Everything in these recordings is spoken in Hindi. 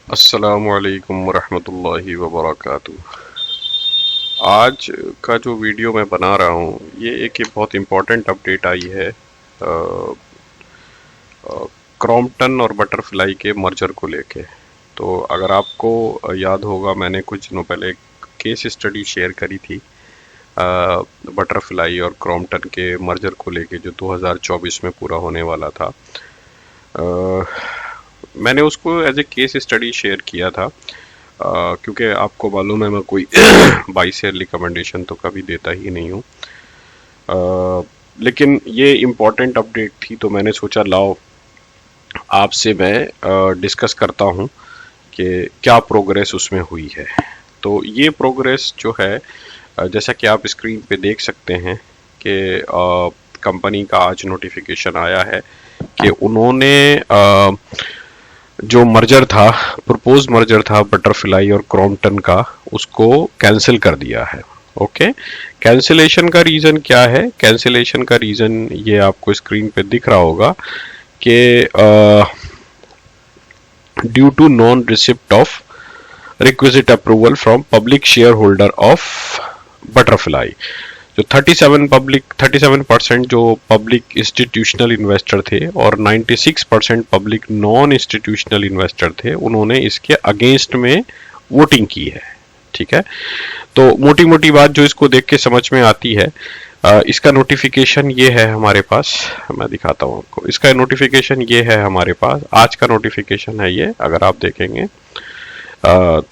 अस्सलामुअलैकुम वरहमतुल्लाहि वबरकातुह। आज का जो वीडियो मैं बना रहा हूँ ये एक बहुत इम्पोर्टेंट अपडेट आई है क्रॉम्पटन और बटरफ्लाई के मर्जर को लेके। तो अगर आपको याद होगा, मैंने कुछ दिनों पहले एक केस स्टडी शेयर करी थी बटरफ्लाई और क्रॉम्पटन के मर्जर को लेके, जो 2024 में पूरा होने वाला था। मैंने उसको as a case study share किया था क्योंकि आपको मालूम है मैं कोई बाई शेयर रिकमेंडेशन तो कभी देता ही नहीं हूँ, लेकिन ये इम्पोर्टेंट अपडेट थी तो मैंने सोचा लाओ आपसे मैं डिस्कस करता हूँ कि क्या प्रोग्रेस उसमें हुई है। तो ये प्रोग्रेस जो है, जैसा कि आप स्क्रीन पे देख सकते हैं कि कंपनी का आज नोटिफिकेशन आया है कि उन्होंने जो मर्जर था, प्रपोज मर्जर था बटरफ्लाई और क्रॉम्पटन का, उसको कैंसिल कर दिया है। ओके, कैंसिलेशन का रीज़न क्या है? कैंसिलेशन का रीज़न ये आपको स्क्रीन पे दिख रहा होगा कि due to non receipt of requisite approval from public shareholder of Butterfly. जो 37% जो पब्लिक इंस्टीट्यूशनल इन्वेस्टर थे और 96% पब्लिक नॉन इंस्टीट्यूशनल इन्वेस्टर थे, उन्होंने इसके अगेंस्ट में वोटिंग की है। ठीक है, तो मोटी मोटी बात जो इसको देख के समझ में आती है, इसका नोटिफिकेशन ये है हमारे पास, मैं दिखाता हूँ आपको। इसका नोटिफिकेशन ये है हमारे पास, आज का नोटिफिकेशन है ये। अगर आप देखेंगे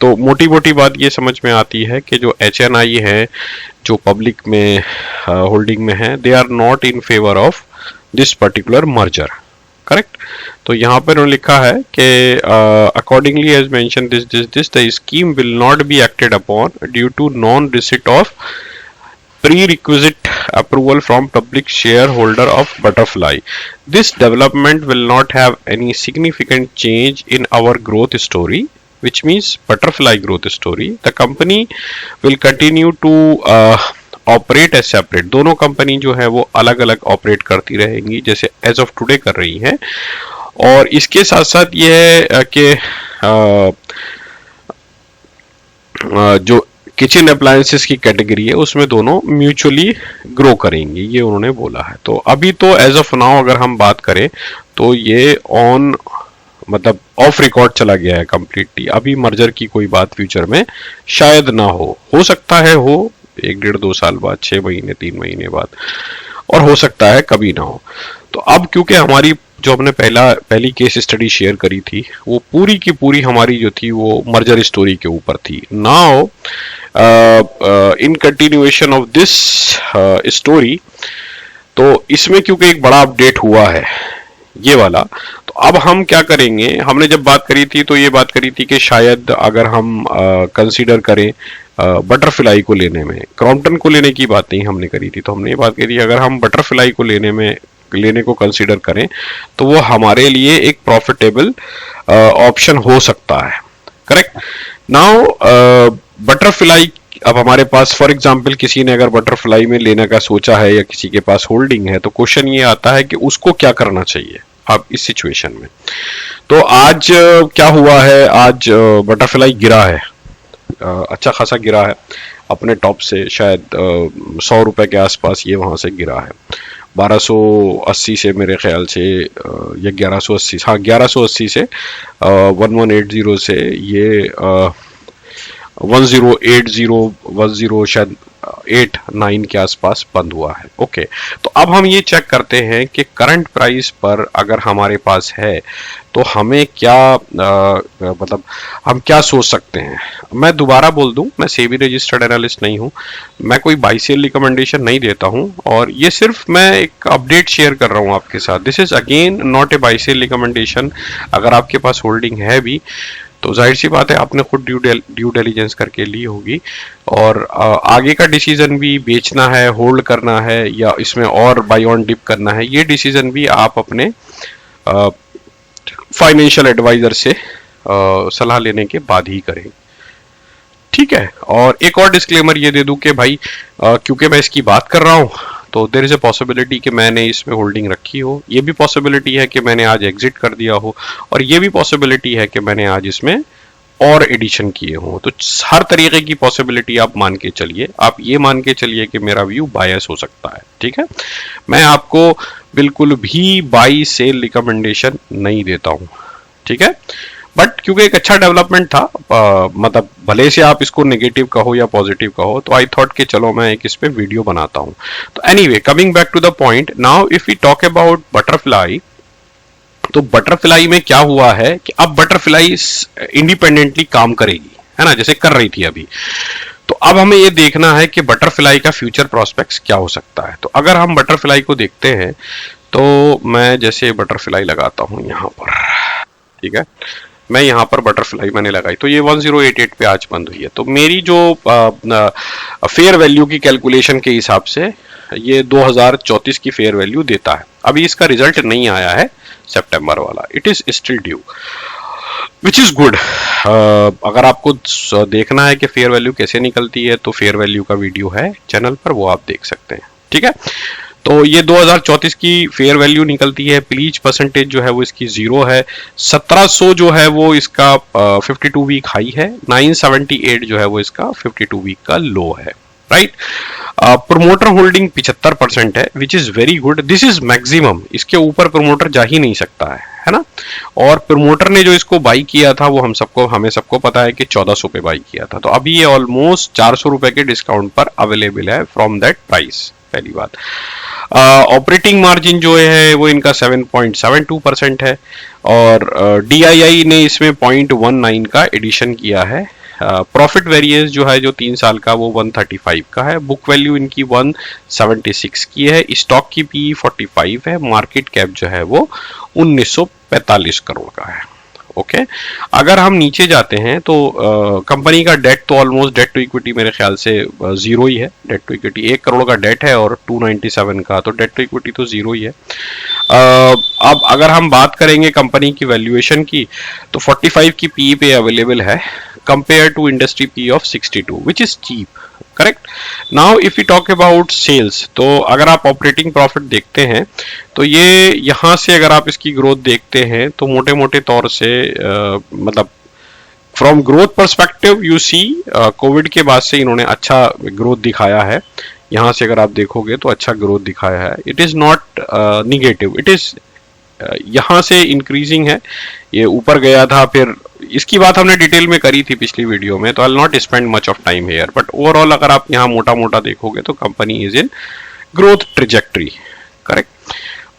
तो मोटी मोटी बात ये समझ में आती है कि जो HNI है, जो पब्लिक में होल्डिंग में है, they are not in favour of this particular merger. Correct. तो यहाँ पर उन्होंने लिखा है कि accordingly as mention this the scheme will not be acted upon due to non receipt of prerequisite approval from public shareholder of Butterfly. This development will not have any significant change in our growth story, which means Butterfly growth story. The company will continue to operate as separate. दोनों कंपनी जो है वो अलग अलग ऑपरेट करती रहेंगी, जैसे एज ऑफ टुडे कर रही हैं। और इसके साथ साथ ये है कि जो किचन अप्लायंसेस की कैटेगरी है उसमें दोनों म्यूचुअली ग्रो करेंगे, ये उन्होंने बोला है। तो अभी तो एज ऑफ नाउ अगर हम बात करें तो ये ऑन मतलब ऑफ रिकॉर्ड चला गया है कंप्लीटली। अभी मर्जर की कोई बात फ्यूचर में शायद ना हो सकता है हो 1-1.5-2 साल बाद, 6 महीने 3 महीने बाद, और हो सकता है कभी ना हो। तो अब क्योंकि हमारी जो हमने पहली केस स्टडी शेयर करी थी वो पूरी की पूरी हमारी जो थी वो मर्जर स्टोरी के ऊपर थी। Now in continuation of this story, तो इसमें क्योंकि एक बड़ा अपडेट हुआ है ये वाला, तो अब हम क्या करेंगे, हमने जब बात करी थी तो ये बात करी थी कि शायद अगर हम कंसीडर करें बटरफ्लाई को लेने में, क्रॉम्पटन को लेने की बात नहीं हमने करी थी। तो हमने ये बात करी अगर हम बटरफ्लाई को लेने को कंसीडर करें तो वो हमारे लिए एक प्रॉफिटेबल ऑप्शन हो सकता है। करेक्ट। नाउ बटरफ्लाई, अब हमारे पास फॉर एग्जांपल किसी ने अगर बटरफ्लाई में लेने का सोचा है या किसी के पास होल्डिंग है, तो क्वेश्चन ये आता है कि उसको क्या करना चाहिए अब इस सिचुएशन में। तो आज क्या हुआ है, आज बटरफ्लाई गिरा है, अच्छा खासा गिरा है, अपने टॉप से शायद 100 रुपए के आसपास ये वहां से गिरा है। 1280 से मेरे ख्याल से या 1180, हाँ 1180 से 1180 से ये 1080 शायद 89 के आसपास बंद हुआ है। ओके, तो अब हम ये चेक करते हैं कि करंट प्राइस पर अगर हमारे पास है तो हमें क्या मतलब हम क्या सोच सकते हैं। मैं दोबारा बोल दूं, मैं सेबी रजिस्टर्ड एनालिस्ट नहीं हूं, मैं कोई बाई सेल रिकमेंडेशन नहीं देता हूं, और ये सिर्फ मैं एक अपडेट शेयर कर रहा हूं आपके साथ। This is again not a by cell recommendation. अगर आपके पास होल्डिंग है भी तो जाहिर सी बात है आपने खुद ड्यू डिलिजेंस करके ली होगी, और आगे का डिसीजन भी, बेचना है, होल्ड करना है या इसमें और बाई ऑन डिप करना है, ये डिसीजन भी आप अपने फाइनेंशियल एडवाइजर से सलाह लेने के बाद ही करें। ठीक है। और एक और डिस्क्लेमर ये दे दूं कि भाई क्योंकि मैं इसकी बात कर रहा हूं तो देयर इज अ पॉसिबिलिटी कि मैंने इसमें होल्डिंग रखी हो, ये भी पॉसिबिलिटी है कि मैंने आज एग्जिट कर दिया हो, और ये भी पॉसिबिलिटी है कि मैंने आज इसमें और एडिशन किए हों। तो हर तरीके की पॉसिबिलिटी आप मान के चलिए, आप ये मान के चलिए कि मेरा व्यू बायस हो सकता है। ठीक है, मैं आपको बिल्कुल भी बाई सेल रिकमेंडेशन नहीं देता हूं। ठीक है, बट क्योंकि एक अच्छा डेवलपमेंट था, मतलब भले से आप इसको नेगेटिव कहो या पॉजिटिव कहो, तो आई थॉट कि चलो मैं एक इस पे वीडियो बनाता हूं। तो anyway, coming back to the point, now if we talk about Butterfly, तो बटरफ्लाई में क्या हुआ है कि अब बटरफ्लाई इंडिपेंडेंटली काम करेगी, है ना, जैसे कर रही थी अभी। तो अब हमें ये देखना है कि बटरफ्लाई का फ्यूचर प्रोस्पेक्ट्स क्या हो सकता है। तो अगर हम बटरफ्लाई को देखते हैं, तो मैं जैसे बटरफ्लाई लगाता हूं यहां पर, ठीक है, मैं यहाँ पर बटरफ्लाई मैंने लगाई, तो ये 1088 पे आज बंद हुई है। तो मेरी जो फेयर वैल्यू की कैलकुलेशन के हिसाब से ये 2034 की फेयर वैल्यू देता है। अभी इसका रिजल्ट नहीं आया है सितंबर वाला, it is still due, which is good. अगर आपको देखना है कि फेयर वैल्यू कैसे निकलती है, तो फेयर वैल्यू का वीडियो है चैनल पर, वो आप देख सकते हैं। ठीक है, तो ये 2034 की फेयर वैल्यू निकलती है। प्लीज परसेंटेज जो है वो इसकी 0 है। 1700 जो है वो इसका 52 वीक हाई है। 978 जो है वो इसका 52 वीक का लो है, राइट। प्रोमोटर होल्डिंग 75% है, which is very good. This is maximum, इसके ऊपर प्रोमोटर जा ही नहीं सकता है ना। और प्रोमोटर ने जो इसको बाई किया था वो हमें सबको पता है कि 1400 पे बाई किया था। तो अभी ये ऑलमोस्ट 400 रुपए के डिस्काउंट पर अवेलेबल है फ्रॉम दैट प्राइस, पहली बात। ऑपरेटिंग मार्जिन जो है वो इनका 7.72% है, और DII ने इसमें 0.19 का एडिशन किया है। प्रॉफिट वेरिएंस जो है जो 3 साल का वो 135 का है। बुक वैल्यू इनकी 176 की है। स्टॉक की PE 45 है। मार्केट कैप जो है वो 1945 करोड़ का है। ओके, अगर हम नीचे जाते हैं तो कंपनी का डेट तो ऑलमोस्ट, डेट टू इक्विटी मेरे ख्याल से 0 ही है। डेट टू इक्विटी 1 करोड़ का डेट है और 297 का, तो डेट टू इक्विटी तो 0 ही है। अब अगर हम बात करेंगे कंपनी की वैल्यूएशन की, तो 45 की PE पे अवेलेबल है, compare to industry PE of 62, which is cheap, correct. Now if you talk about sales, तो अगर आप ऑपरेटिंग प्रॉफिट देखते हैं, तो ये यहां से अगर आप इसकी ग्रोथ देखते हैं, तो मोटे मोटे तौर से मतलब from growth perspective you see, Covid के बाद से इन्होंने अच्छा ग्रोथ दिखाया है। यहां से अगर आप देखोगे तो अच्छा ग्रोथ दिखाया है। It is not negative, it is यहां से इंक्रीजिंग है। ये ऊपर गया था, फिर इसकी बात हमने डिटेल में करी थी पिछली वीडियो में, तो I will not spend much of time here, but overall अगर आप यहाँ मोटा मोटा देखोगे तो company is in growth trajectory, correct.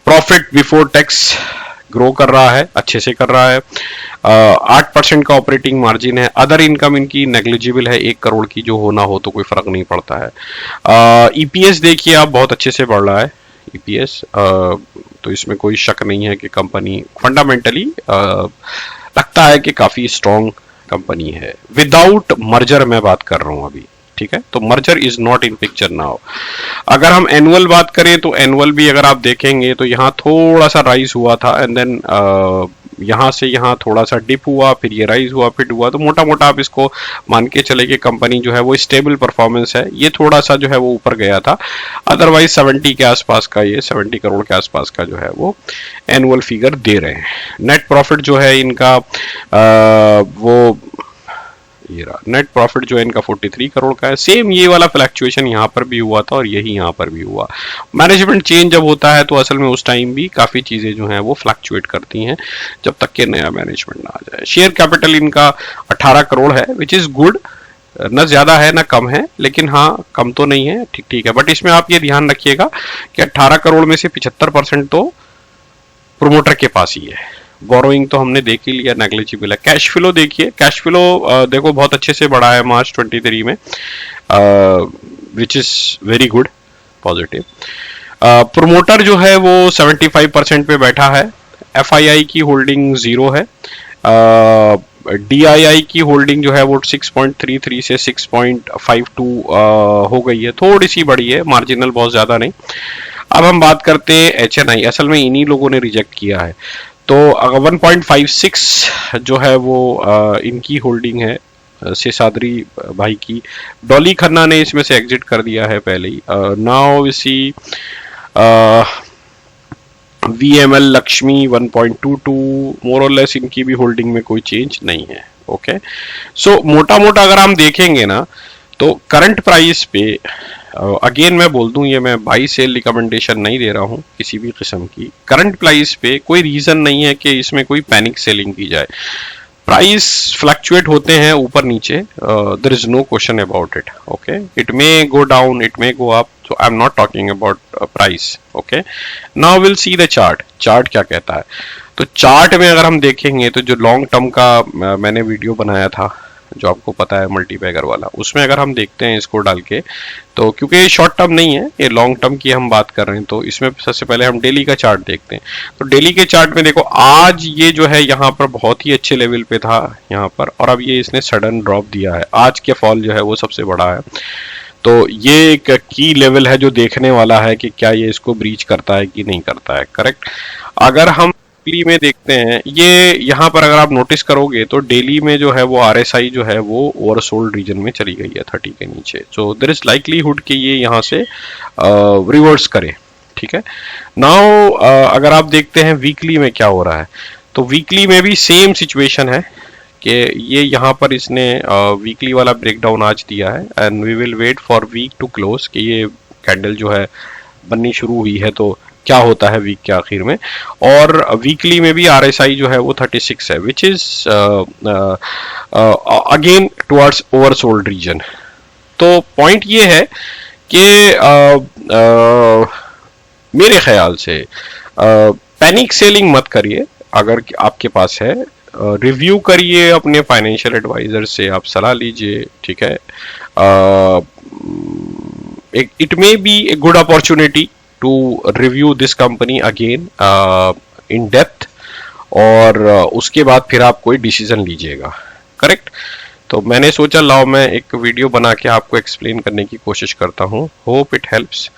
Profit before tax grow कर रहा है, अच्छे से कर रहा है। 8% का ऑपरेटिंग मार्जिन है। अदर इनकम इनकी नेग्लिजिबल है, 1 करोड़ की जो होना हो तो कोई फर्क नहीं पड़ता है। EPS देखिए आप, बहुत अच्छे से बढ़ रहा है EPS, तो इसमें कोई शक नहीं है कि कंपनी फंडामेंटली लगता है कि काफी स्ट्रॉन्ग कंपनी है। विदाउट मर्जर मैं बात कर रहा हूं अभी, ठीक है, तो merger is not in picture now. अगर हम एनुअल बात करें, तो एनुअल भी अगर आप देखेंगे तो यहाँ थोड़ा सा राइज हुआ था, एंड देन यहाँ से यहाँ थोड़ा सा डिप हुआ, फिर ये राइज हुआ, फिर हुआ। तो मोटा मोटा आप इसको मान के चले कि कंपनी जो है वो स्टेबल परफॉर्मेंस है। ये थोड़ा सा जो है वो ऊपर गया था, अदरवाइज 70 के आसपास का, ये 70 करोड़ के आसपास का जो है वो एनुअल फिगर दे रहे हैं। नेट प्रॉफिट जो है इनका वो ये रहा, नेट प्रॉफिट जो है इनका 43 करोड़ का है। सेम ये वाला फ्लक्चुएशन यहाँ पर भी हुआ था और यही यहाँ पर भी हुआ। मैनेजमेंट चेंज जब होता है तो असल में उस टाइम भी काफी चीजें जो हैं वो फ्लक्चुएट करती हैं, जब तक के नया मैनेजमेंट ना आ जाए। शेयर कैपिटल इनका 18 करोड़ है, विच इज गुड, न ज्यादा है ना कम है, लेकिन हाँ कम तो नहीं है, ठीक ठीक है। बट इसमें आप ये ध्यान रखिएगा कि 18 करोड़ में से 75% तो प्रोमोटर के पास ही है। बोरोइंग तो हमने देख ही लिया, नेग्लिजिबल है। कैश फ्लो देखिए, कैश फ्लो देखो बहुत अच्छे से बढ़ा है मार्च 23 में, which is very good, positive. Promoter जो है वो 75% पे बैठा है। FII की होल्डिंग 0 है। DII की होल्डिंग जो है वो 6.33 से 6.52 हो गई है, थोड़ी सी बढ़ी है, मार्जिनल, बहुत ज्यादा नहीं। अब हम बात करते हैं HNI, असल में इन्हीं लोगों ने रिजेक्ट किया है। तो 1.56 जो है वो इनकी होल्डिंग है, शेषाद्री भाई की। डॉली खन्ना ने इसमें से एग्जिट कर दिया है पहले ही। Now we see VML Lakshmi 1.22, more or less इनकी भी होल्डिंग में कोई चेंज नहीं है। ओके, सो मोटा मोटा अगर हम देखेंगे ना तो करंट प्राइस पे अगेन मैं बोल दूं, ये मैं बाई सेल रिकमेंडेशन नहीं दे रहा हूं किसी भी किस्म की। करंट प्राइस पे कोई रीजन नहीं है कि इसमें कोई पैनिक सेलिंग की जाए। प्राइस फ्लक्चुएट होते हैं ऊपर नीचे, there is no question about it. Okay, it may go down, it may go up, so I am not talking about price. Okay, now will see the chart. Chart क्या कहता है? तो चार्ट में अगर हम देखेंगे तो जो लॉन्ग टर्म का मैंने वीडियो बनाया था, जो आपको पता है मल्टीबैगर वाला, उसमें अगर हम देखते हैं इसको डाल के, तो क्योंकि ये शॉर्ट टर्म नहीं है, ये लॉन्ग टर्म की हम बात कर रहे हैं, तो इसमें सबसे पहले हम डेली का चार्ट देखते हैं। तो डेली के चार्ट में देखो, आज ये जो है यहाँ पर बहुत ही अच्छे लेवल पे था यहाँ पर, और अब ये इसने सडन ड्रॉप दिया है। आज के फॉल जो है वो सबसे बड़ा है, तो ये एक की लेवल है जो देखने वाला है कि क्या ये इसको ब्रीच करता है कि नहीं करता है। करेक्ट। अगर हम डेली में देखते हैं, ये यहाँ पर अगर आप नोटिस करोगे तो डेली में जो है वो RSI जो है वो ओवरसोल्ड रीजन में चली गई है 30 के नीचे। सो देयर इज लाइकलीहुड कि ये यहाँ से रिवर्स करे। ठीक है। नाउ अगर आप देखते हैं वीकली में क्या हो रहा है, तो वीकली में भी सेम सिचुएशन है कि ये यहाँ पर इसने वीकली वाला ब्रेकडाउन आज दिया है, and we will wait for week to close कि ये कैंडल जो है बननी शुरू हुई है तो क्या होता है वीक के आखिर में। और वीकली में भी RSI जो है वो 36 है, which is again towards oversold region. तो पॉइंट ये है कि मेरे ख्याल से पैनिक सेलिंग मत करिए। अगर आपके पास है, रिव्यू करिए अपने फाइनेंशियल एडवाइजर से, आप सलाह लीजिए। ठीक है। It may be a good opportunity to review this company again in depth, और उसके बाद फिर आप कोई डिसीजन लीजिएगा। करेक्ट। तो मैंने सोचा लाओ मैं एक वीडियो बना के आपको एक्सप्लेन करने की कोशिश करता हूँ। Hope it helps.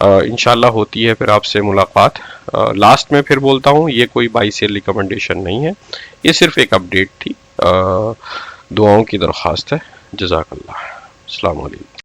इंशाल्लाह होती है फिर आपसे मुलाकात। लास्ट में फिर बोलता हूँ, ये कोई बाई सेल रिकमेंडेशन नहीं है, ये सिर्फ एक अपडेट थी। दुआओं की दरख्वास्त है। जज़ाकल्लाह। अस्सलाम वालेकुम।